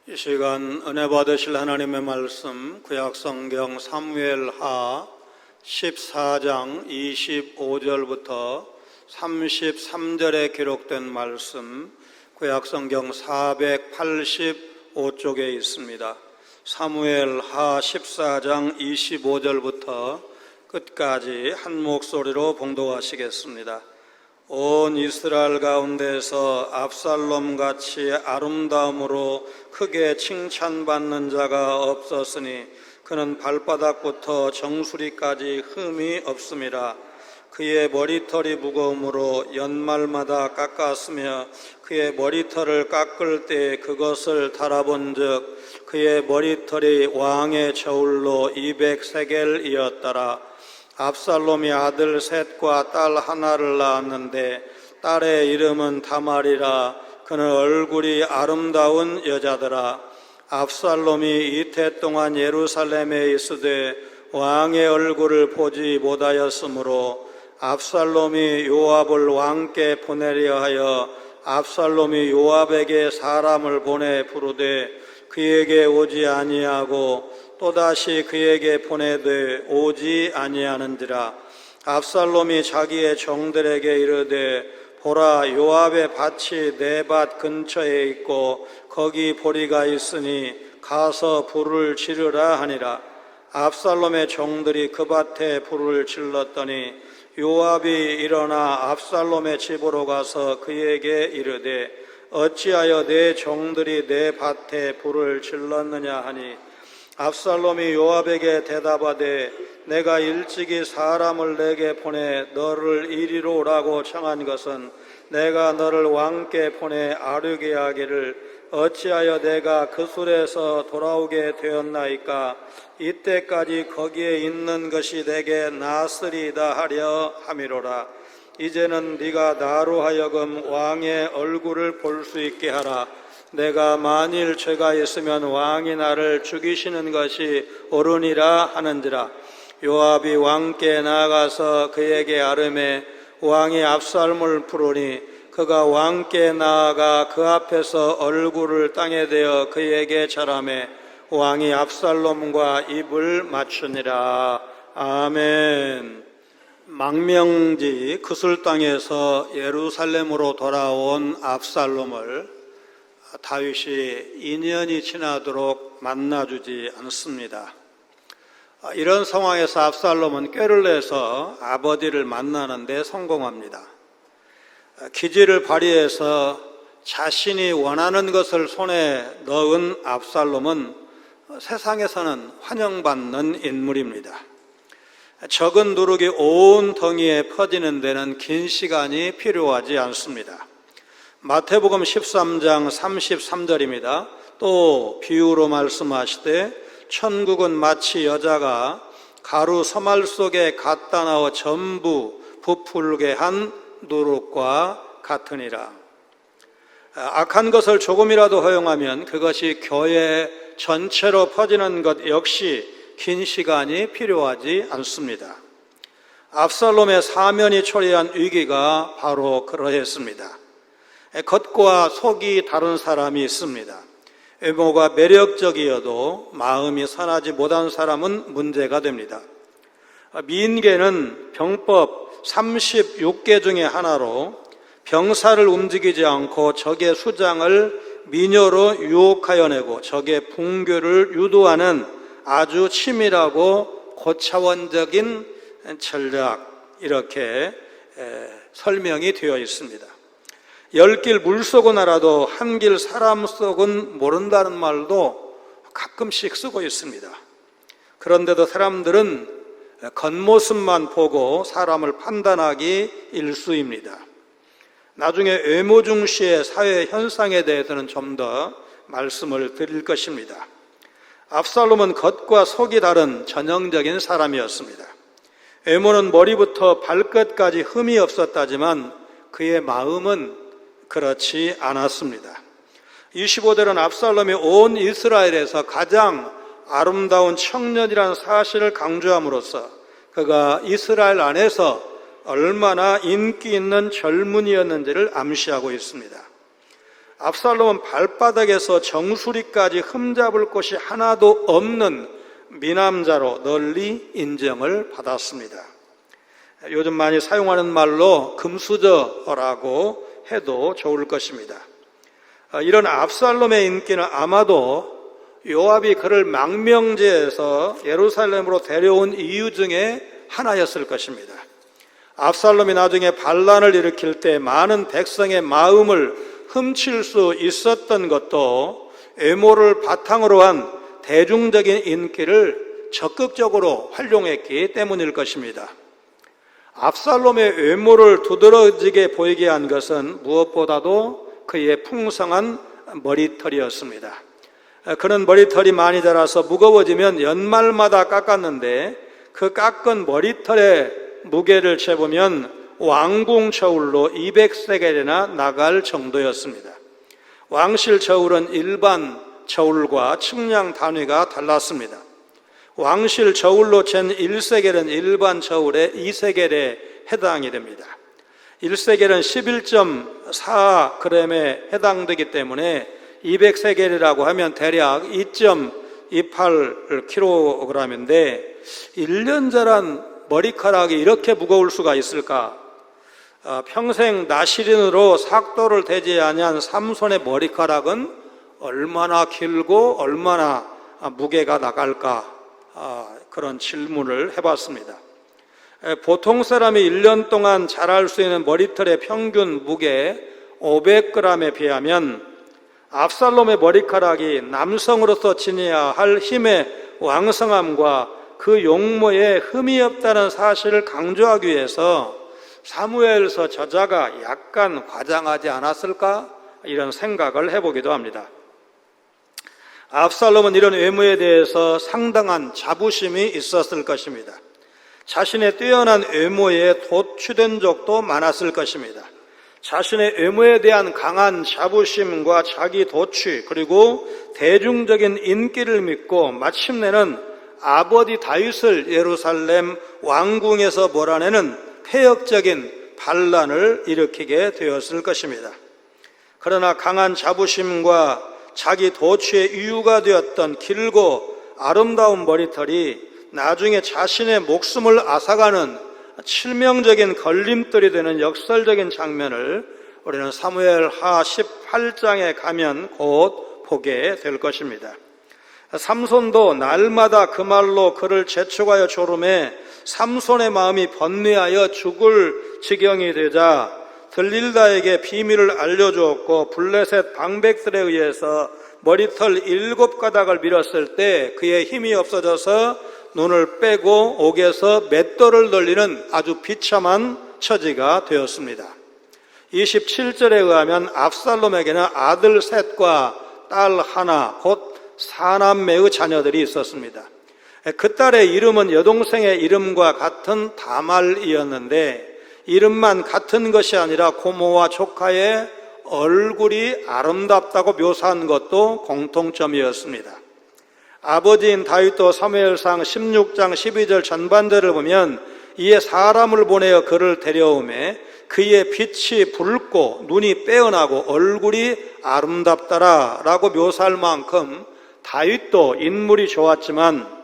이 시간 은혜 받으실 하나님의 말씀 구약성경 사무엘하 14장 25절부터 33절에 기록된 말씀 구약성경 485쪽에 있습니다. 사무엘하 14장 25절부터 끝까지 한 목소리로 봉독하시겠습니다. 온 이스라엘 가운데서 압살롬같이 아름다움으로 크게 칭찬받는 자가 없었으니 그는 발바닥부터 정수리까지 흠이 없음이라. 그의 머리털이 무거움으로 연말마다 깎았으며 그의 머리털을 깎을 때 그것을 달아본즉 그의 머리털이 왕의 저울로 200세겔이었더라. 압살롬이 아들 셋과 딸 하나를 낳았는데 딸의 이름은 다말이라. 그는 얼굴이 아름다운 여자더라. 압살롬이 이태 동안 예루살렘에 있으되 왕의 얼굴을 보지 못하였으므로 압살롬이 요압을 왕께 보내려 하여 압살롬이 요압에게 사람을 보내 부르되 그에게 오지 아니하고 또다시 그에게 보내되 오지 아니하는지라. 압살롬이 자기의 종들에게 이르되 보라, 요압의 밭이 내 밭 근처에 있고 거기 보리가 있으니 가서 불을 지르라 하니라. 압살롬의 종들이 그 밭에 불을 질렀더니 요압이 일어나 압살롬의 집으로 가서 그에게 이르되 어찌하여 내 종들이 내 밭에 불을 질렀느냐 하니 압살롬이 요압에게 대답하되 내가 일찍이 사람을 내게 보내 너를 이리로 오라고 청한 것은 내가 너를 왕께 보내 아뢰게 하기를 어찌하여 내가 그 술에서 돌아오게 되었나이까. 이때까지 거기에 있는 것이 내게 나으리이다 하려 함이로라. 이제는 네가 나로 하여금 왕의 얼굴을 볼 수 있게 하라. 내가 만일 죄가 있으면 왕이 나를 죽이시는 것이 옳으니라 하는지라. 요압이 왕께 나아가서 그에게 아뢰매 왕이 압살롬을 부르니 그가 왕께 나아가 그 앞에서 얼굴을 땅에 대어 그에게 절하매 왕이 압살롬과 입을 맞추니라. 아멘. 망명지 그술 땅에서 예루살렘으로 돌아온 압살롬을 다윗이 2년이 지나도록 만나주지 않습니다. 이런 상황에서 압살롬은 꾀를 내서 아버지를 만나는 데 성공합니다. 기지를 발휘해서 자신이 원하는 것을 손에 넣은 압살롬은 세상에서는 환영받는 인물입니다. 적은 누룩이 온 덩이에 퍼지는 데는 긴 시간이 필요하지 않습니다. 마태복음 13장 33절입니다. 또 비유로 말씀하시되 천국은 마치 여자가 가루 서말 속에 갖다 넣어 전부 부풀게 한 누룩과 같으니라. 악한 것을 조금이라도 허용하면 그것이 교회 전체로 퍼지는 것 역시 긴 시간이 필요하지 않습니다. 압살롬의 사면이 초래한 위기가 바로 그러했습니다. 겉과 속이 다른 사람이 있습니다. 외모가 매력적이어도 마음이 선하지 못한 사람은 문제가 됩니다. 민계는 병법 36개 중에 하나로 병사를 움직이지 않고 적의 수장을 미녀로 유혹하여 내고 적의 붕괴를 유도하는 아주 치밀하고 고차원적인 전략, 이렇게 설명이 되어 있습니다. 10길 물속은 알아도 한 길 사람 속은 모른다는 말도 가끔씩 쓰고 있습니다. 그런데도 사람들은 겉모습만 보고 사람을 판단하기 일쑤입니다. 나중에 외모 중시의 사회 현상에 대해서는 좀 더 말씀을 드릴 것입니다. 압살롬은 겉과 속이 다른 전형적인 사람이었습니다. 외모는 머리부터 발끝까지 흠이 없었다지만 그의 마음은 그렇지 않았습니다. 25절은 압살롬이 온 이스라엘에서 가장 아름다운 청년이라는 사실을 강조함으로써 그가 이스라엘 안에서 얼마나 인기 있는 젊은이였는지를 암시하고 있습니다. 압살롬은 발바닥에서 정수리까지 흠잡을 곳이 하나도 없는 미남자로 널리 인정을 받았습니다. 요즘 많이 사용하는 말로 금수저라고 해도 좋을 것입니다. 이런 압살롬의 인기는 아마도 요압이 그를 망명지에서 예루살렘으로 데려온 이유 중에 하나였을 것입니다. 압살롬이 나중에 반란을 일으킬 때 많은 백성의 마음을 훔칠 수 있었던 것도 외모를 바탕으로 한 대중적인 인기를 적극적으로 활용했기 때문일 것입니다. 압살롬의 외모를 두드러지게 보이게 한 것은 무엇보다도 그의 풍성한 머리털이었습니다. 그는 머리털이 많이 자라서 무거워지면 연말마다 깎았는데 그 깎은 머리털의 무게를 재보면 왕궁 저울로 200세겔이나 나갈 정도였습니다. 왕실 저울은 일반 저울과 측량 단위가 달랐습니다. 왕실 저울로 잰 1세겔은 일반 저울의 2세겔에 해당이 됩니다. 1세겔은 11.4g에 해당되기 때문에 200세겔이라고 하면 대략 2.28kg인데 1년 자란 머리카락이 이렇게 무거울 수가 있을까? 평생 나시린으로 삭도를 대지 아니한 삼손의 머리카락은 얼마나 길고 얼마나 무게가 나갈까? 그런 질문을 해봤습니다. 보통 사람이 1년 동안 자랄 수 있는 머리털의 평균 무게 500g에 비하면 압살롬의 머리카락이 남성으로서 지녀야 할 힘의 왕성함과 그 용모에 흠이 없다는 사실을 강조하기 위해서 사무엘서 저자가 약간 과장하지 않았을까? 이런 생각을 해보기도 합니다. 압살롬은 이런 외모에 대해서 상당한 자부심이 있었을 것입니다. 자신의 뛰어난 외모에 도취된 적도 많았을 것입니다. 자신의 외모에 대한 강한 자부심과 자기 도취 그리고 대중적인 인기를 믿고 마침내는 아버지 다윗을 예루살렘 왕궁에서 몰아내는 폐역적인 반란을 일으키게 되었을 것입니다. 그러나 강한 자부심과 자기 도취의 이유가 되었던 길고 아름다운 머리털이 나중에 자신의 목숨을 앗아가는 치명적인 걸림돌이 되는 역설적인 장면을 우리는 사무엘하 18장에 가면 곧 보게 될 것입니다. 삼손도 날마다 그 말로 그를 재촉하여 조름해 삼손의 마음이 번뇌하여 죽을 지경이 되자 들릴다에게 비밀을 알려주었고 블레셋 방백들에 의해서 머리털 7가닥을 밀었을 때 그의 힘이 없어져서 눈을 빼고 옥에서 맷돌을 돌리는 아주 비참한 처지가 되었습니다. 27절에 의하면 압살롬에게는 아들 셋과 딸 하나 곧 사남매의 자녀들이 있었습니다. 그 딸의 이름은 여동생의 이름과 같은 다말이었는데 이름만 같은 것이 아니라 고모와 조카의 얼굴이 아름답다고 묘사한 것도 공통점이었습니다. 아버지인 다윗도 사무엘상 16장 12절 전반절을 보면 이에 사람을 보내어 그를 데려오매 그의 빛이 붉고 눈이 빼어나고 얼굴이 아름답더라 라고 묘사할 만큼 다윗도 인물이 좋았지만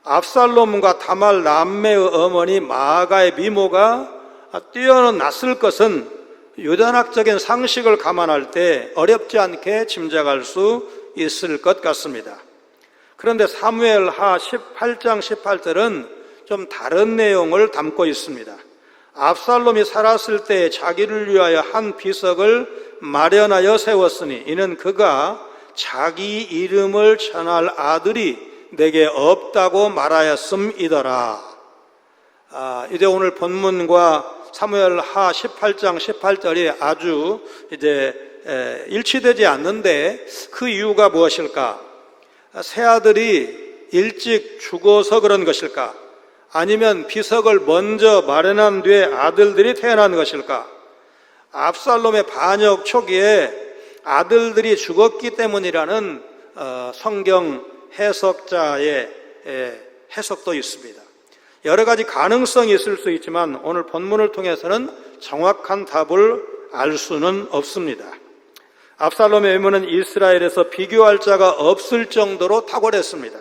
압살롬과 다말 남매의 어머니 마아가의 미모가 뛰어났을 것은 유전학적인 상식을 감안할 때 어렵지 않게 짐작할 수 있을 것 같습니다. 그런데 사무엘하 18장 18절은 좀 다른 내용을 담고 있습니다. 압살롬이 살았을 때 자기를 위하여 한 비석을 마련하여 세웠으니 이는 그가 자기 이름을 전할 아들이 내게 없다고 말하였음이더라. 이제 오늘 본문과 사무엘하 18장 18절이 아주 일치되지 않는데 그 이유가 무엇일까? 새 아들이 일찍 죽어서 그런 것일까? 아니면 비석을 먼저 마련한 뒤에 아들들이 태어난 것일까? 압살롬의 반역 초기에 아들들이 죽었기 때문이라는 성경 해석자의 해석도 있습니다. 여러 가지 가능성이 있을 수 있지만 오늘 본문을 통해서는 정확한 답을 알 수는 없습니다. 압살롬의 외모는 이스라엘에서 비교할 자가 없을 정도로 탁월했습니다.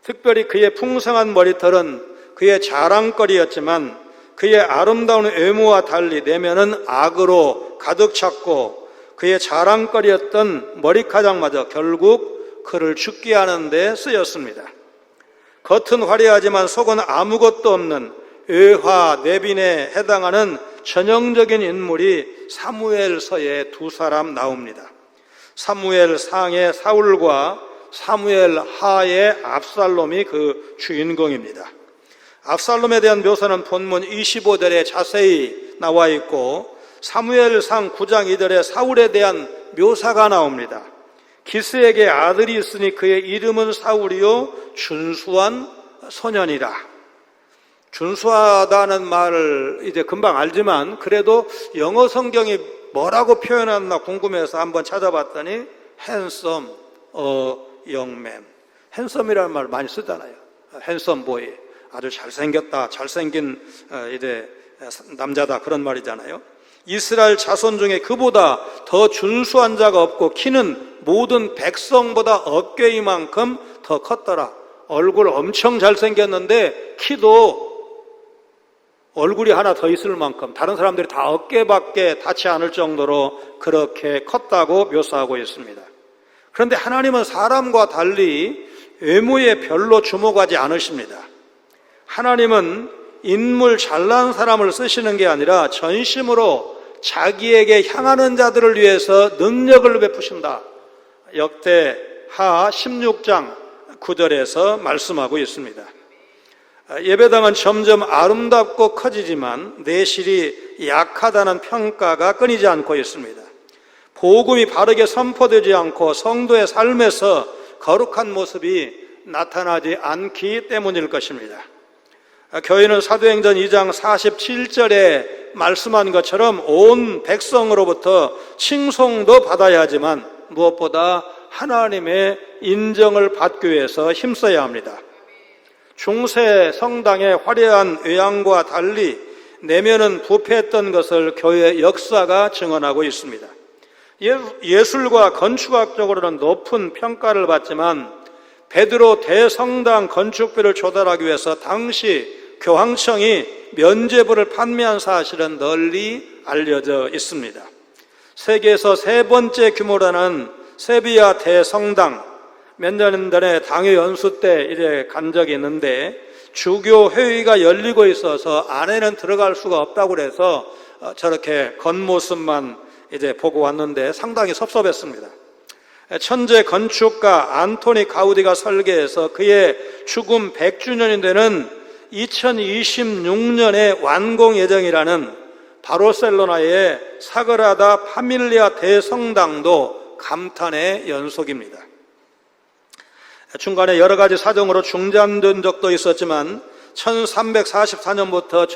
특별히 그의 풍성한 머리털은 그의 자랑거리였지만 그의 아름다운 외모와 달리 내면은 악으로 가득 찼고 그의 자랑거리였던 머리카락마저 결국 그를 죽게 하는 데 쓰였습니다. 겉은 화려하지만 속은 아무것도 없는 외화 내빈에 해당하는 전형적인 인물이 사무엘서에 두 사람 나옵니다. 사무엘 상의 사울과 사무엘 하의 압살롬이 그 주인공입니다. 압살롬에 대한 묘사는 본문 25절에 자세히 나와 있고 사무엘상 9장 2절에 사울에 대한 묘사가 나옵니다. 기스에게 아들이 있으니 그의 이름은 사울이요 준수한 소년이라. 준수하다는 말을 이제 금방 알지만 그래도 영어 성경이 뭐라고 표현했나 궁금해서 한번 찾아봤더니 handsome, young man. handsom이라는 말 많이 쓰잖아요. handsome boy. 아주 잘생겼다, 잘생긴 이제 남자다 그런 말이잖아요. 이스라엘 자손 중에 그보다 더 준수한 자가 없고 키는 모든 백성보다 어깨 이만큼 더 컸더라. 얼굴 엄청 잘생겼는데 키도 얼굴이 하나 더 있을 만큼 다른 사람들이 다 어깨밖에 닿지 않을 정도로 그렇게 컸다고 묘사하고 있습니다. 그런데 하나님은 사람과 달리 외모에 별로 주목하지 않으십니다. 하나님은 인물 잘난 사람을 쓰시는 게 아니라 전심으로 자기에게 향하는 자들을 위해서 능력을 베푸신다. 역대하 16장 9절에서 말씀하고 있습니다. 예배당은 점점 아름답고 커지지만 내실이 약하다는 평가가 끊이지 않고 있습니다. 복음이 바르게 선포되지 않고 성도의 삶에서 거룩한 모습이 나타나지 않기 때문일 것입니다. 교회는 사도행전 2장 47절에 말씀한 것처럼 온 백성으로부터 칭송도 받아야 하지만 무엇보다 하나님의 인정을 받기 위해서 힘써야 합니다. 중세 성당의 화려한 외양과 달리 내면은 부패했던 것을 교회의 역사가 증언하고 있습니다. 예술과 건축학적으로는 높은 평가를 받지만 베드로 대성당 건축비를 조달하기 위해서 당시 교황청이 면죄부를 판매한 사실은 널리 알려져 있습니다. 세계에서 세 번째 규모라는 세비야 대성당, 몇 년 전에 당회 연수 때 이제 간 적이 있는데 주교 회의가 열리고 있어서 안에는 들어갈 수가 없다고 그래서 저렇게 겉모습만 이제 보고 왔는데 상당히 섭섭했습니다. 천재 건축가 안토니 가우디가 설계해서 그의 죽음 100주년이 되는 2026년에 완공 예정이라는 바르셀로나의 사그라다 파밀리아 대성당도 감탄의 연속입니다. 중간에 여러 가지 사정으로 중단된 적도 있었지만 1344년부터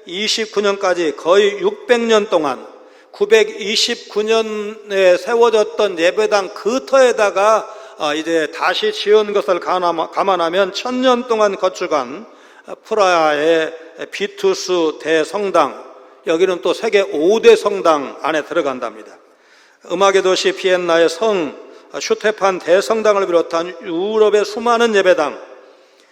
1929년까지 거의 600년 동안 929년에 세워졌던 예배당 그 터에다가 이제 다시 지은 것을 감안하면 1000년 동안 건축한 프라하의 비투스 대성당, 여기는 또 세계 5대 성당 안에 들어간답니다. 음악의 도시 비엔나의 성 슈테판 대성당을 비롯한 유럽의 수많은 예배당,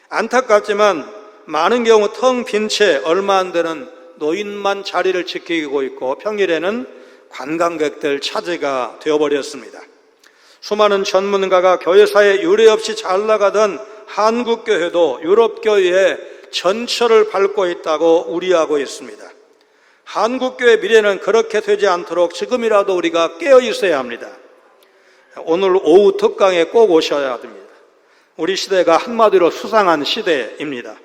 안타깝지만 많은 경우 텅 빈 채 얼마 안 되는 노인만 자리를 지키고 있고 평일에는 관광객들 차지가 되어버렸습니다. 수많은 전문가가 교회사에 유례없이 잘 나가던 한국교회도 유럽교회의 전철을 밟고 있다고 우려하고 있습니다. 한국교회 미래는 그렇게 되지 않도록 지금이라도 우리가 깨어 있어야 합니다. 오늘 오후 특강에 꼭 오셔야 됩니다. 우리 시대가 한마디로 수상한 시대입니다.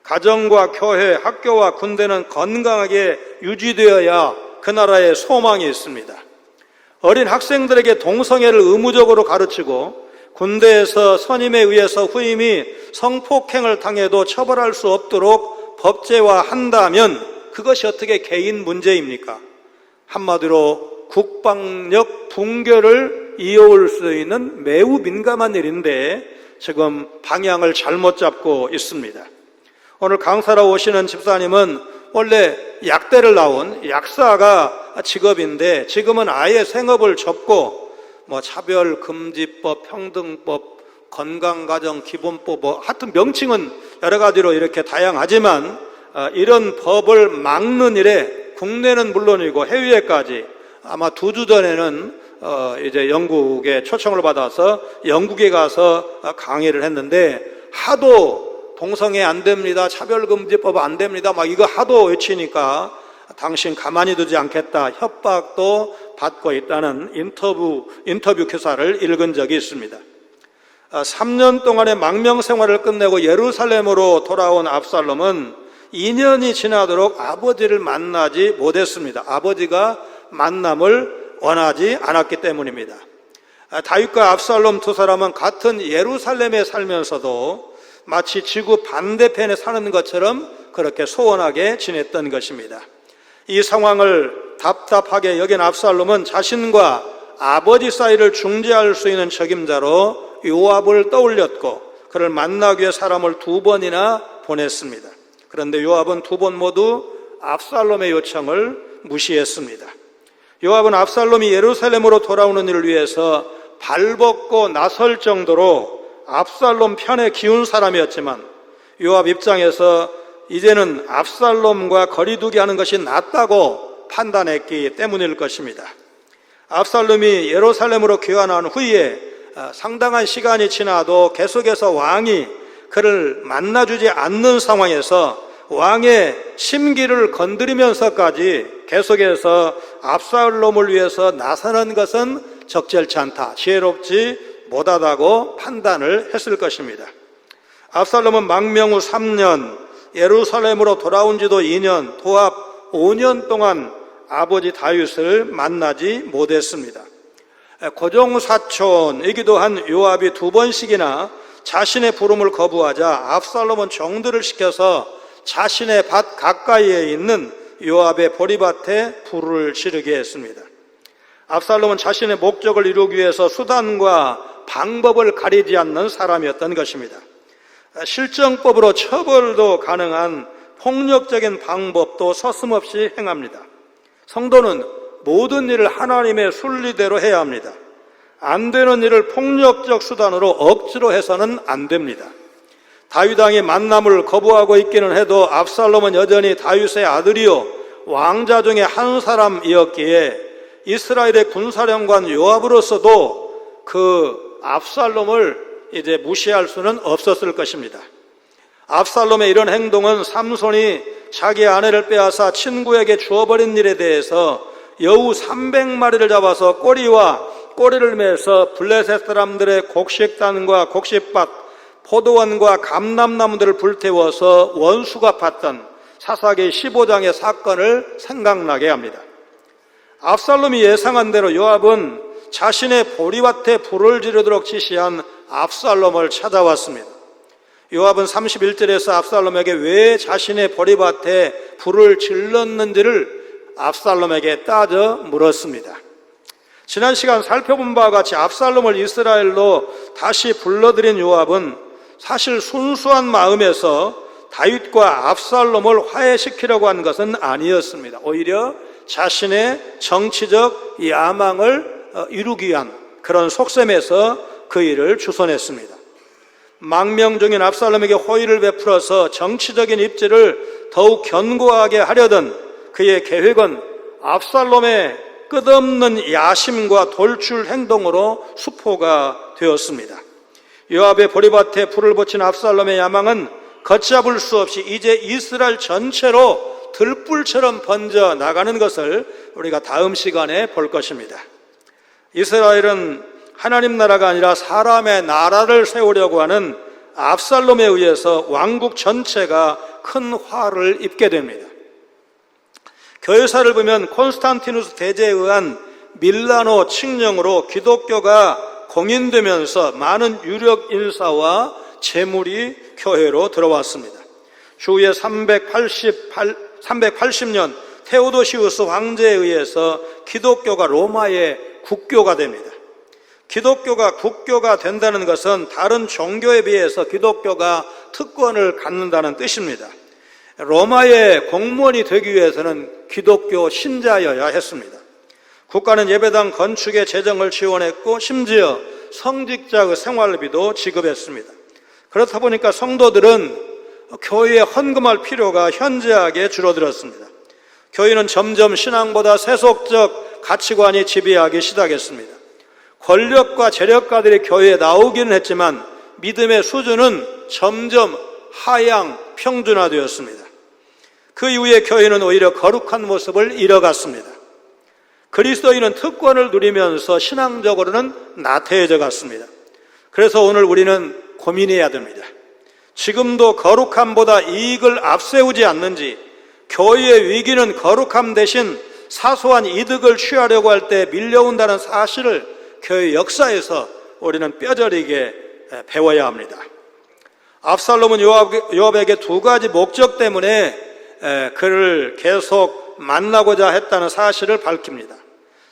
가정과 교회, 학교와 군대는 건강하게 유지되어야 그 나라에 소망이 있습니다. 어린 학생들에게 동성애를 의무적으로 가르치고 군대에서 선임에 의해서 후임이 성폭행을 당해도 처벌할 수 없도록 법제화한다면 그것이 어떻게 개인 문제입니까? 한마디로 국방력 붕괴를 이어올 수 있는 매우 민감한 일인데 지금 방향을 잘못 잡고 있습니다. 오늘 강사로 오시는 집사님은 원래 약대를 나온 약사가 직업인데 지금은 아예 생업을 접고 차별금지법, 평등법, 건강가정기본법, 하여튼 명칭은 여러 가지로 이렇게 다양하지만 이런 법을 막는 일에 국내는 물론이고 해외까지 아마 2주 전에는 이제 영국에 초청을 받아서 영국에 가서 강의를 했는데 하도 동성애 안 됩니다, 차별금지법 안 됩니다, 이거 하도 외치니까 당신 가만히 두지 않겠다 협박도 받고 있다는 인터뷰 기사를 읽은 적이 있습니다. 3년 동안의 망명 생활을 끝내고 예루살렘으로 돌아온 압살롬은 2년이 지나도록 아버지를 만나지 못했습니다. 아버지가 만남을 원하지 않았기 때문입니다. 다윗과 압살롬 두 사람은 같은 예루살렘에 살면서도 마치 지구 반대편에 사는 것처럼 그렇게 소원하게 지냈던 것입니다. 이 상황을 답답하게 여긴 압살롬은 자신과 아버지 사이를 중재할 수 있는 책임자로 요압을 떠올렸고 그를 만나기 위해 사람을 2번이나 보냈습니다. 그런데 요압은 2번 모두 압살롬의 요청을 무시했습니다. 요압은 압살롬이 예루살렘으로 돌아오는 일을 위해서 발벗고 나설 정도로 압살롬 편에 기운 사람이었지만 요압 입장에서 이제는 압살롬과 거리두기 하는 것이 낫다고 판단했기 때문일 것입니다. 압살롬이 예루살렘으로 귀환한 후에 상당한 시간이 지나도 계속해서 왕이 그를 만나주지 않는 상황에서 왕의 심기를 건드리면서까지 계속해서 압살롬을 위해서 나서는 것은 적절치 않다, 지혜롭지 못하다고 판단을 했을 것입니다. 압살롬은 망명 후 3년, 예루살렘으로 돌아온 지도 2년, 도합 5년 동안 아버지 다윗을 만나지 못했습니다. 고종사촌이기도 한 요압이 2번씩이나 자신의 부름을 거부하자 압살롬은 정들을 시켜서 자신의 밭 가까이에 있는 요압의 보리밭에 불을 지르게 했습니다. 압살롬은 자신의 목적을 이루기 위해서 수단과 방법을 가리지 않는 사람이었던 것입니다. 실정법으로 처벌도 가능한 폭력적인 방법도 서슴없이 행합니다. 성도는 모든 일을 하나님의 순리대로 해야 합니다. 안 되는 일을 폭력적 수단으로 억지로 해서는 안 됩니다. 다윗 왕이 만남을 거부하고 있기는 해도 압살롬은 여전히 다윗의 아들이요 왕자 중에 한 사람이었기에 이스라엘의 군사령관 요압으로서도 그 압살롬을 이제 무시할 수는 없었을 것입니다. 압살롬의 이런 행동은 삼손이 자기 아내를 빼앗아 친구에게 주어버린 일에 대해서 여우 300마리를 잡아서 꼬리를 매서 블레셋 사람들의 곡식단과 곡식밭, 포도원과 감람나무들을 불태워서 원수가 봤던 사사기 15장의 사건을 생각나게 합니다. 압살롬이 예상한 대로 요압은 자신의 보리밭에 불을 지르도록 지시한 압살롬을 찾아왔습니다. 요압은 31절에서 압살롬에게 왜 자신의 보리밭에 불을 질렀는지를 압살롬에게 따져 물었습니다. 지난 시간 살펴본 바와 같이 압살롬을 이스라엘로 다시 불러들인 요압은 사실 순수한 마음에서 다윗과 압살롬을 화해시키려고 한 것은 아니었습니다. 오히려 자신의 정치적 야망을 이루기 위한 그런 속셈에서 그 일을 주선했습니다. 망명 중인 압살롬에게 호의를 베풀어서 정치적인 입지를 더욱 견고하게 하려던 그의 계획은 압살롬의 끝없는 야심과 돌출 행동으로 수포가 되었습니다. 요압의 보리밭에 불을 붙인 압살롬의 야망은 걷잡을 수 없이 이제 이스라엘 전체로 들불처럼 번져 나가는 것을 우리가 다음 시간에 볼 것입니다. 이스라엘은 하나님 나라가 아니라 사람의 나라를 세우려고 하는 압살롬에 의해서 왕국 전체가 큰 화를 입게 됩니다. 교회사를 보면 콘스탄티누스 대제에 의한 밀라노 칙령으로 기독교가 공인되면서 많은 유력 인사와 재물이 교회로 들어왔습니다. 주위에 380년 테오도시우스 황제에 의해서 기독교가 로마의 국교가 됩니다. 기독교가 국교가 된다는 것은 다른 종교에 비해서 기독교가 특권을 갖는다는 뜻입니다. 로마의 공무원이 되기 위해서는 기독교 신자여야 했습니다. 국가는 예배당 건축에 재정을 지원했고 심지어 성직자의 생활비도 지급했습니다. 그렇다 보니까 성도들은 교회에 헌금할 필요가 현저하게 줄어들었습니다. 교회는 점점 신앙보다 세속적 가치관이 지배하기 시작했습니다. 권력과 재력가들이 교회에 나오기는 했지만 믿음의 수준은 점점 하향 평준화되었습니다. 그 이후에 교회는 오히려 거룩한 모습을 잃어갔습니다. 그리스도인은 특권을 누리면서 신앙적으로는 나태해져 갔습니다. 그래서 오늘 우리는 고민해야 됩니다. 지금도 거룩함보다 이익을 앞세우지 않는지, 교회의 위기는 거룩함 대신 사소한 이득을 취하려고 할 때 밀려온다는 사실을 교회 역사에서 우리는 뼈저리게 배워야 합니다. 압살롬은 요압에게 두 가지 목적 때문에 그를 계속 만나고자 했다는 사실을 밝힙니다.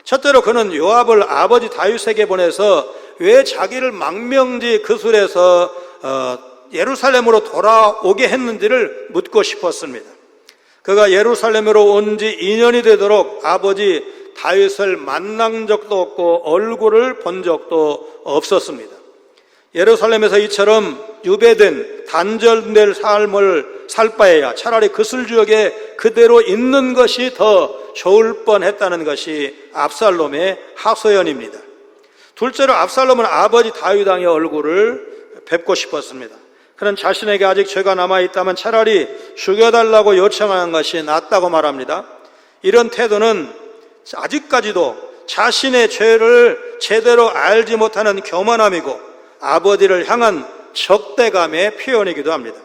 첫째로 그는 요압을 아버지 다윗에게 보내서 왜 자기를 망명지 그술에서 예루살렘으로 돌아오게 했는지를 묻고 싶었습니다. 그가 예루살렘으로 온 지 2년이 되도록 아버지 다윗을 만난 적도 없고 얼굴을 본 적도 없었습니다. 예루살렘에서 이처럼 유배된 단절될 삶을 살 바에야 차라리 그슬 지역에 그대로 있는 것이 더 좋을 뻔했다는 것이 압살롬의 하소연입니다. 둘째로 압살롬은 아버지 다윗 왕의 얼굴을 뵙고 싶었습니다. 그는 자신에게 아직 죄가 남아있다면 차라리 죽여달라고 요청하는 것이 낫다고 말합니다. 이런 태도는 아직까지도 자신의 죄를 제대로 알지 못하는 교만함이고 아버지를 향한 적대감의 표현이기도 합니다.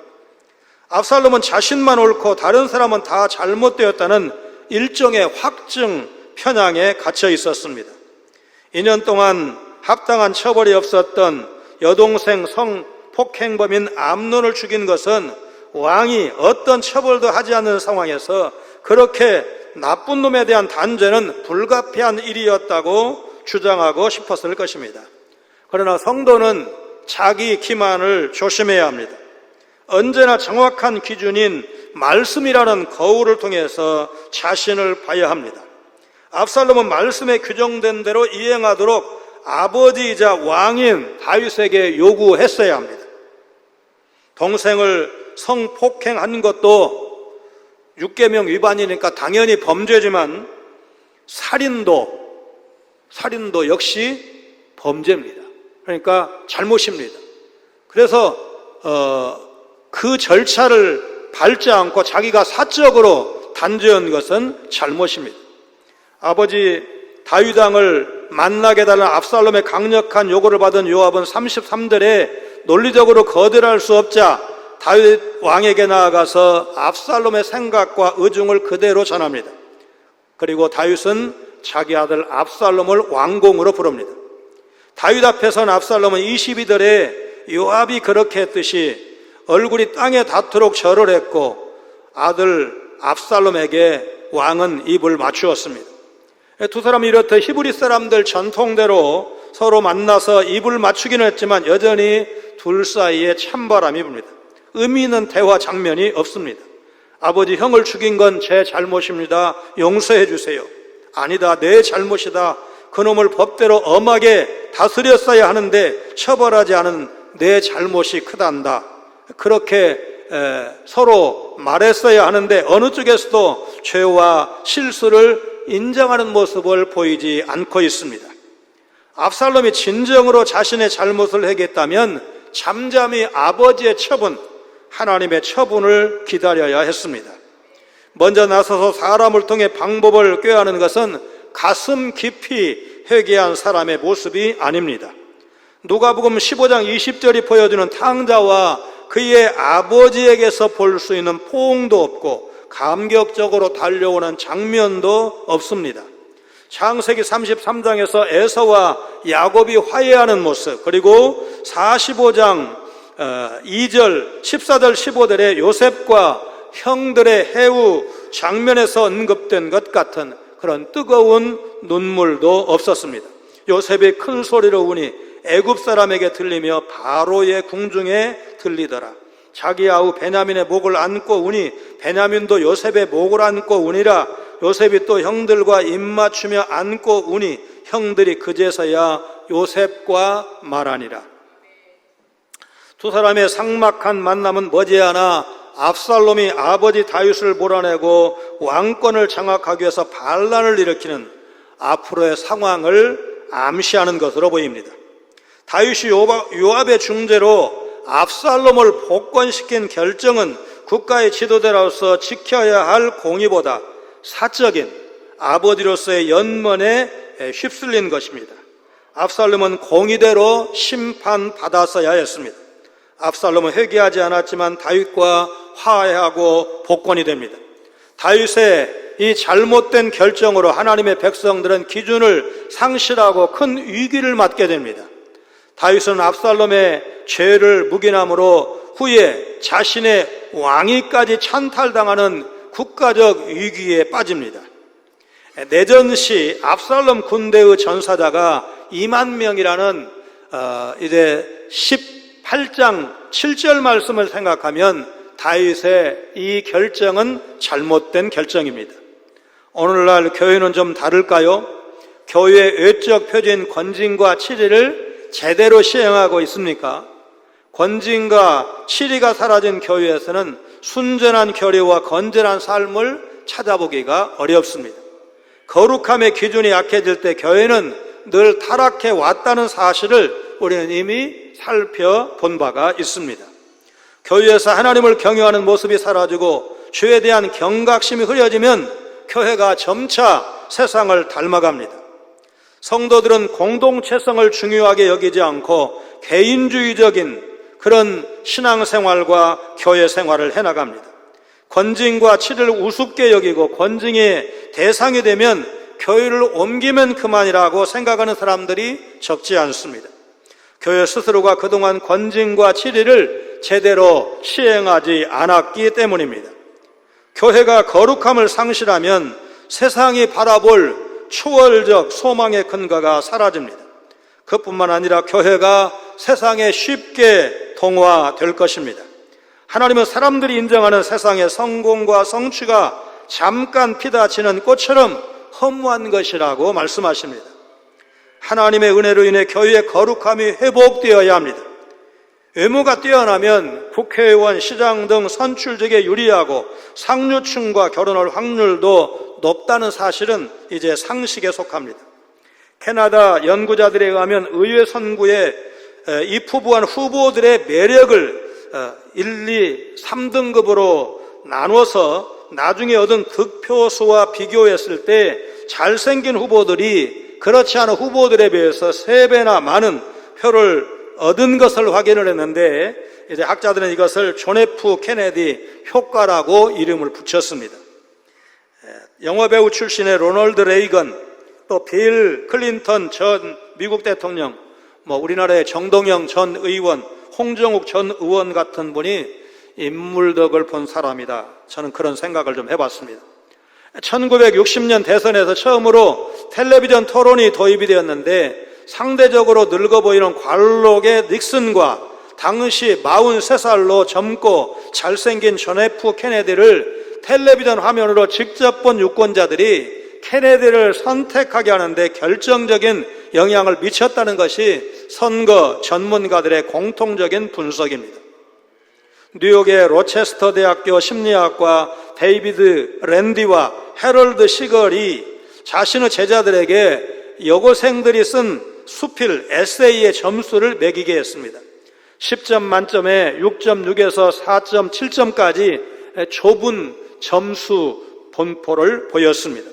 압살롬은 자신만 옳고 다른 사람은 다 잘못되었다는 일종의 확증 편향에 갇혀 있었습니다. 2년 동안 합당한 처벌이 없었던 여동생 성폭행범인 암논을 죽인 것은 왕이 어떤 처벌도 하지 않는 상황에서 그렇게 나쁜 놈에 대한 단죄는 불가피한 일이었다고 주장하고 싶었을 것입니다. 그러나 성도는 자기 기만을 조심해야 합니다. 언제나 정확한 기준인 말씀이라는 거울을 통해서 자신을 봐야 합니다. 압살롬은 말씀에 규정된 대로 이행하도록 아버지이자 왕인 다윗에게 요구했어야 합니다. 동생을 성폭행한 것도 육계명 위반이니까 당연히 범죄지만 살인도 역시 범죄입니다. 그러니까 잘못입니다. 그래서 그 절차를 밟지 않고 자기가 사적으로 단죄한 것은 잘못입니다. 아버지 다윗 왕을 만나게 달라는 압살롬의 강력한 요구를 받은 요압은 33절에 논리적으로 거절할 수 없자 다윗 왕에게 나아가서 압살롬의 생각과 의중을 그대로 전합니다. 그리고 다윗은 자기 아들 압살롬을 왕공으로 부릅니다. 다윗 앞에 선 압살롬은 22절에 요압이 그렇게 했듯이 얼굴이 땅에 닿도록 절을 했고 아들 압살롬에게 왕은 입을 맞추었습니다. 두 사람이 이렇듯 히브리 사람들 전통대로 서로 만나서 입을 맞추기는 했지만 여전히 둘 사이에 찬바람이 붑니다. 의미 있는 대화 장면이 없습니다. 아버지, 형을 죽인 건 제 잘못입니다. 용서해 주세요. 아니다, 내 잘못이다. 그놈을 법대로 엄하게 다스렸어야 하는데 처벌하지 않은 내 잘못이 크단다. 그렇게 서로 말했어야 하는데 어느 쪽에서도 죄와 실수를 인정하는 모습을 보이지 않고 있습니다. 압살롬이 진정으로 자신의 잘못을 회개했다면 잠잠히 아버지의 처분, 하나님의 처분을 기다려야 했습니다. 먼저 나서서 사람을 통해 방법을 꾀하는 것은 가슴 깊이 회개한 사람의 모습이 아닙니다. 누가복음 15장 20절이 보여주는 탕자와 그의 아버지에게서 볼 수 있는 포옹도 없고 감격적으로 달려오는 장면도 없습니다. 창세기 33장에서 에서와 야곱이 화해하는 모습, 그리고 45장 2절, 14절, 15절에 요셉과 형들의 해우 장면에서 언급된 것 같은 그런 뜨거운 눈물도 없었습니다. 요셉이 큰 소리로 우니 애굽 사람에게 들리며 바로의 궁중에 들리더라. 자기 아우 베냐민의 목을 안고 우니 베냐민도 요셉의 목을 안고 우니라. 요셉이 또 형들과 입맞추며 안고 우니 형들이 그제서야 요셉과 말하니라. 두 사람의 삭막한 만남은 머지않아 압살롬이 아버지 다윗을 몰아내고 왕권을 장악하기 위해서 반란을 일으키는 앞으로의 상황을 암시하는 것으로 보입니다. 다윗이 요압의 중재로 압살롬을 복권시킨 결정은 국가의 지도자로서 지켜야 할 공의보다 사적인 아버지로서의 연문에 휩쓸린 것입니다. 압살롬은 공의대로 심판받았어야 했습니다. 압살롬은 회개하지 않았지만 다윗과 화해하고 복권이 됩니다. 다윗의 이 잘못된 결정으로 하나님의 백성들은 기준을 상실하고 큰 위기를 맞게 됩니다. 다윗은 압살롬의 죄를 묵인함으로 후에 자신의 왕위까지 찬탈당하는 국가적 위기에 빠집니다. 내전 시 압살롬 군대의 전사자가 2만 명이라는 이제 18장 7절 말씀을 생각하면 다윗의 이 결정은 잘못된 결정입니다. 오늘날 교회는 좀 다를까요? 교회의 외적 표지인 권징과 치리를 제대로 시행하고 있습니까? 권징과 치리가 사라진 교회에서는 순전한 교리와 건전한 삶을 찾아보기가 어렵습니다. 거룩함의 기준이 약해질 때 교회는 늘 타락해 왔다는 사실을 우리는 이미 살펴본 바가 있습니다. 교회에서 하나님을 경외하는 모습이 사라지고 주에 대한 경각심이 흐려지면 교회가 점차 세상을 닮아갑니다. 성도들은 공동체성을 중요하게 여기지 않고 개인주의적인 그런 신앙생활과 교회 생활을 해나갑니다. 권징과 치를 우습게 여기고 권징의 대상이 되면 교회를 옮기면 그만이라고 생각하는 사람들이 적지 않습니다. 교회 스스로가 그동안 권징과 치리를 제대로 시행하지 않았기 때문입니다. 교회가 거룩함을 상실하면 세상이 바라볼 초월적 소망의 근거가 사라집니다. 그뿐만 아니라 교회가 세상에 쉽게 동화될 것입니다. 하나님은 사람들이 인정하는 세상의 성공과 성취가 잠깐 피다치는 꽃처럼 허무한 것이라고 말씀하십니다. 하나님의 은혜로 인해 교회의 거룩함이 회복되어야 합니다. 외모가 뛰어나면 국회의원, 시장 등 선출직에 유리하고 상류층과 결혼할 확률도 높다는 사실은 이제 상식에 속합니다. 캐나다 연구자들에 의하면 의회 선구에 입후보한 후보들의 매력을 1, 2, 3등급으로 나눠서 나중에 얻은 득표수와 비교했을 때 잘생긴 후보들이 그렇지 않은 후보들에 비해서 3배나 많은 표를 얻은 것을 확인을 했는데 이제 학자들은 이것을 존 F 케네디 효과라고 이름을 붙였습니다. 영화배우 출신의 로널드 레이건, 또 빌 클린턴 전 미국 대통령, 우리나라의 정동영 전 의원, 홍정욱 전 의원 같은 분이 인물덕을 본 사람이다. 저는 그런 생각을 좀 해봤습니다. 1960년 대선에서 처음으로 텔레비전 토론이 도입이 되었는데 상대적으로 늙어 보이는 관록의 닉슨과 당시 43살로 젊고 잘생긴 존 F 케네디를 텔레비전 화면으로 직접 본 유권자들이 케네디를 선택하게 하는데 결정적인 영향을 미쳤다는 것이 선거 전문가들의 공통적인 분석입니다. 뉴욕의 로체스터 대학교 심리학과 데이비드 랜디와 해럴드 시걸이 자신의 제자들에게 여고생들이 쓴 수필 에세이의 점수를 매기게 했습니다. 10점 만점에 6.6에서 4.7점까지 좁은 점수 분포를 보였습니다.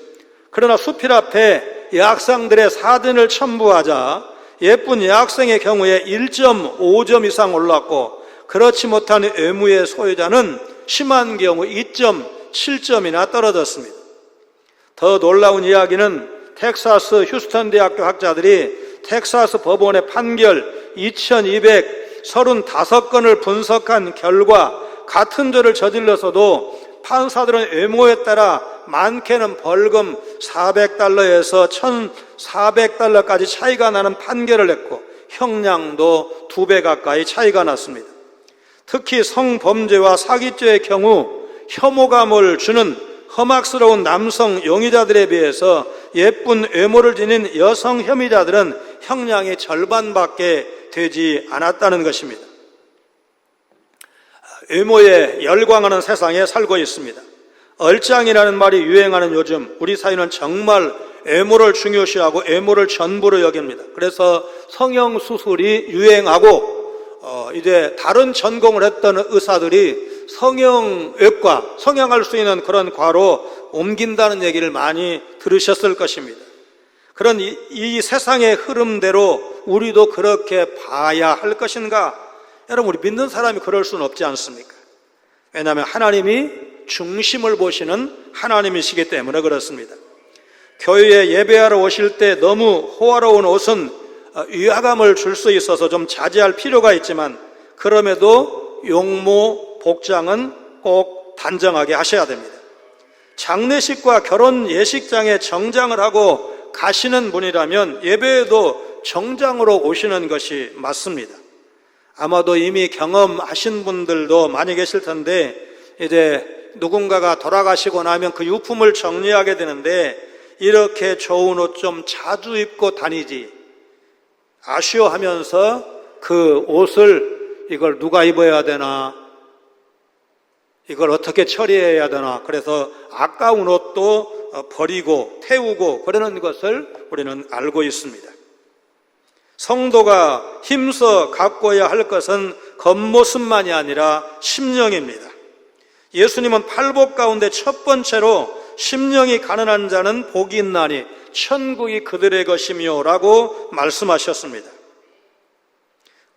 그러나 수필 앞에 여학생들의 사진을 첨부하자 예쁜 여학생의 경우에 1.5점 이상 올랐고 그렇지 못한 외모의 소유자는 심한 경우 2.7점이나 떨어졌습니다. 더 놀라운 이야기는 텍사스 휴스턴 대학교 학자들이 텍사스 법원의 판결 2235건을 분석한 결과 같은 죄를 저질러서도 판사들은 외모에 따라 많게는 벌금 400달러에서 1,400달러까지 차이가 나는 판결을 냈고 형량도 2배 가까이 차이가 났습니다. 특히 성범죄와 사기죄의 경우 혐오감을 주는 험악스러운 남성 용의자들에 비해서 예쁜 외모를 지닌 여성 혐의자들은 형량의 절반밖에 되지 않았다는 것입니다. 외모에 열광하는 세상에 살고 있습니다. 얼짱이라는 말이 유행하는 요즘 우리 사회는 정말 외모를 중요시하고 외모를 전부로 여깁니다. 그래서 성형수술이 유행하고 이제 다른 전공을 했던 의사들이 성형외과, 성형할 수 있는 그런 과로 옮긴다는 얘기를 많이 들으셨을 것입니다. 그런 이 세상의 흐름대로 우리도 그렇게 봐야 할 것인가? 여러분, 우리 믿는 사람이 그럴 수는 없지 않습니까? 왜냐하면 하나님이 중심을 보시는 하나님이시기 때문에 그렇습니다. 교회에 예배하러 오실 때 너무 호화로운 옷은 위화감을 줄 수 있어서 좀 자제할 필요가 있지만, 그럼에도 용모, 복장은 꼭 단정하게 하셔야 됩니다. 장례식과 결혼 예식장에 정장을 하고 가시는 분이라면 예배에도 정장으로 오시는 것이 맞습니다. 아마도 이미 경험하신 분들도 많이 계실 텐데, 이제 누군가가 돌아가시고 나면 그 유품을 정리하게 되는데, 이렇게 좋은 옷 좀 자주 입고 다니지, 아쉬워하면서 그 옷을 이걸 누가 입어야 되나, 이걸 어떻게 처리해야 되나, 그래서 아까운 옷도 버리고 태우고 그러는 것을 우리는 알고 있습니다. 성도가 힘써 가꿔야 할 것은 겉모습만이 아니라 심령입니다. 예수님은 팔복 가운데 첫 번째로 심령이 가난한 자는 복이 있나니 천국이 그들의 것이며 라고 말씀하셨습니다.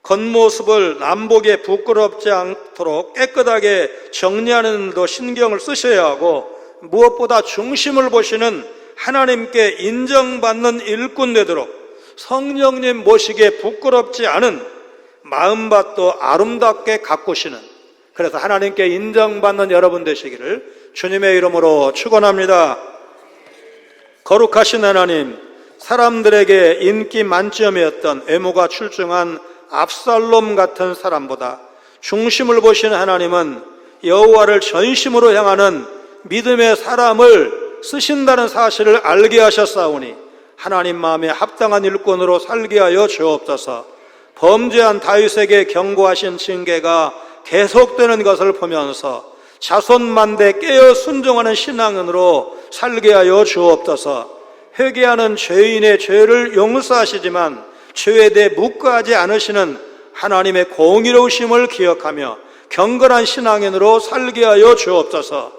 겉모습을 남복에 부끄럽지 않도록 깨끗하게 정리하는 일도 신경을 쓰셔야 하고, 무엇보다 중심을 보시는 하나님께 인정받는 일꾼 되도록 성령님 모시기에 부끄럽지 않은 마음밭도 아름답게 가꾸시는, 그래서 하나님께 인정받는 여러분 되시기를 주님의 이름으로 축원합니다. 거룩하신 하나님, 사람들에게 인기 만점이었던 외모가 출중한 압살롬 같은 사람보다 중심을 보시는 하나님은 여호와를 전심으로 향하는 믿음의 사람을 쓰신다는 사실을 알게 하셨사오니 하나님 마음에 합당한 일꾼으로 살게 하여 주옵소서. 범죄한 다윗에게 경고하신 징계가 계속되는 것을 보면서 자손만대 깨어 순종하는 신앙인으로 살게 하여 주옵소서. 회개하는 죄인의 죄를 용서하시지만 죄에 대해 묵과하지 않으시는 하나님의 공의로우심을 기억하며 경건한 신앙인으로 살게 하여 주옵소서.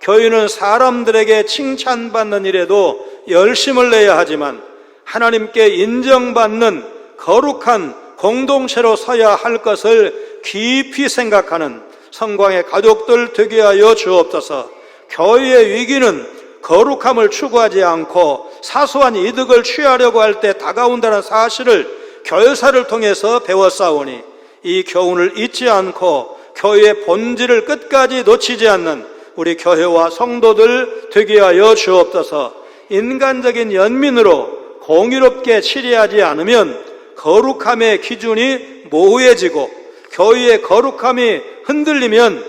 교인은 사람들에게 칭찬받는 일에도 열심을 내야 하지만 하나님께 인정받는 거룩한 공동체로 서야 할 것을 깊이 생각하는 성광의 가족들 되게 하여 주옵소서. 교회의 위기는 거룩함을 추구하지 않고 사소한 이득을 취하려고 할 때 다가온다는 사실을 교회사를 통해서 배웠사오니 이 교훈을 잊지 않고 교회의 본질을 끝까지 놓치지 않는 우리 교회와 성도들 되게 하여 주옵소서. 인간적인 연민으로 공의롭게 치리하지 않으면 거룩함의 기준이 모호해지고 교회의 거룩함이 흔들리면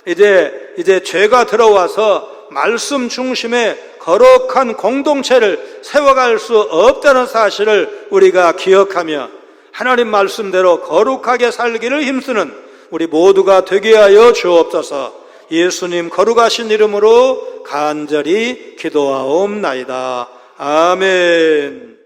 이제 죄가 들어와서 말씀 중심의 거룩한 공동체를 세워갈 수 없다는 사실을 우리가 기억하며 하나님 말씀대로 거룩하게 살기를 힘쓰는 우리 모두가 되게 하여 주옵소서. 예수님 거룩하신 이름으로 간절히 기도하옵나이다. 아멘.